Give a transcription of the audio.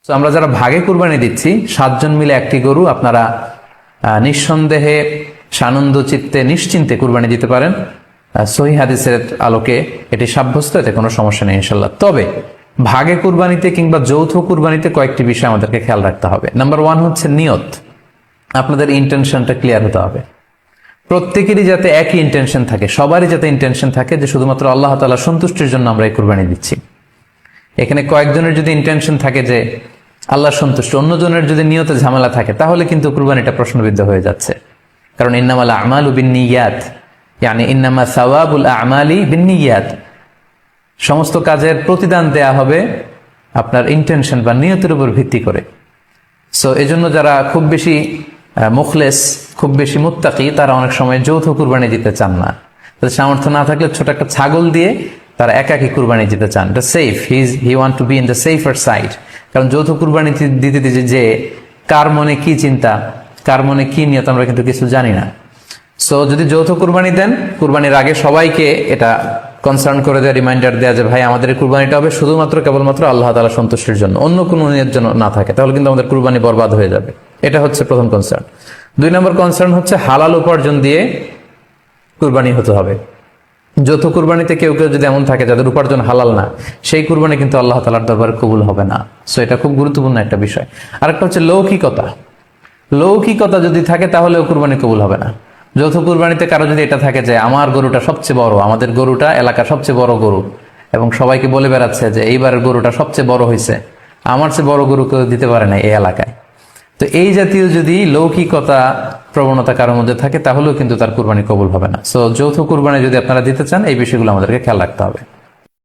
তো আমরা যারা ভাগে কুরবানি দিচ্ছি 7 জন মিলে একটি গরু আপনারা নিঃসন্দেহে সানন্দ চিত্তে নিশ্চিন্তে কুরবানি দিতে পারেন। সহিহ হাদিসের আলোকে এটি সাব্যস্ত, এতে কোনো সমস্যা নেই ইনশাল্লাহ। তবে ভাগে কুরবানিতে কিংবা যৌথ কুরবানিতে কয়েকটি বিষয় আমাদেরকে খেয়াল রাখতে হবে। নাম্বার 1 হচ্ছে নিয়ত। আপনাদের ইন্টেনশনটা ক্লিয়ার হতে হবে। প্রত্যেকেরই যাতে একই ইন্টেনশন থাকে, সবারই যাতে ইন্টেনশন থাকে যে শুধুমাত্র আল্লাহ তাআলার সন্তুষ্টির জন্য আমরা এই কুরবানি দিচ্ছি। এখানে কয়েকজনের যদি ইন্টেনশন থাকে যে আল্লাহর সন্তুষ্টি, অন্যজনের যদি নিয়তে ঝামেলা থাকে, তাহলে কিন্তু কুরবানিটা প্রশ্নবিদ্ধ হয়ে যাচ্ছে। কারণ ইন্নামাল আমালু বিন্নিয়াত, ইয়ানি ইন্নামা সাওয়াবুল আমালি বিন্নিয়াত, সমস্ত কাজের প্রতিদান দেয়া হবে আপনার ইন্টেনশন বা নিয়তের উপর ভিত্তি করে। সো এজন্য যারা খুব বেশি মুখলেস, খুব বেশি মুত্তাকি, তারা অনেক সময় যৌথ কুরবানি দিতে চান না। তাদের সামর্থ্য না থাকলে ছোট একটা ছাগল দিয়ে তারা একাকি কুরবানি দিতে চান। এটা safe, he want to be in the safer side. কারণ যৌথ কুরবানি দিতে দিতে যে কার মনে কি চিন্তা, কার মনে কি নিয়ত, আমরা কিন্তু কিছু জানি না। সো যদি যৌথ কুরবানি দেন, কুরবানির আগে সবাইকে এটা কনসার্ন করে দেওয়া, রিমাইন্ডার দেওয়া যে ভাই আমাদের কুরবানিটা হবে শুধুমাত্র কেবলমাত্র আল্লাহ তাআলা সন্তুষ্টির জন্য, অন্য কোনো নিয়ত জন্য না থাকে, তাহলে কিন্তু আমাদের কুরবানি বরবাদ হয়ে যাবে। এটা হচ্ছে প্রথম কনসার্ন। 2 নম্বর কনসার্ন হচ্ছে হালাল উপার্জন দিয়ে কুরবানি হতে হবে। যৌথ কুরবানিতে কেউ কেউ যদি এমন থাকে যাদের উপার্জন হালাল না, সেই কুরবানি কিন্তু আল্লাহ তাআলার দরবারে কবুল হবে না। সো এটা খুব গুরুত্বপূর্ণ একটা বিষয়। আরেকটা হচ্ছে লৌকিকতা। লৌকিকতা যদি থাকে তাহলেও কুরবানি কবুল হবে না। যৌথ কুরবানিতে কারো যদি এটা থাকে যে আমার গরুটা সবচেয়ে বড়, আমাদের গরুটা এলাকার সবচেয়ে বড় গরু, এবং সবাইকে বলে বেড়াচ্ছে যে এইবারের গরুটা সবচেয়ে বড় হয়েছে, আমার চেয়ে বড় গরু কেউ দিতে পারে না এই এলাকায়। তো এই জাতীয় যদি লৌকিকতা প্রবণতা কারোর মধ্যে থাকে, তাহলেও কিন্তু তার কুরবানি কবুল হবে না। সো যৌথ কুরবানি যদি আপনারা দিতে চান, এই বিষয়গুলো আমাদেরকে খেয়াল রাখতে হবে।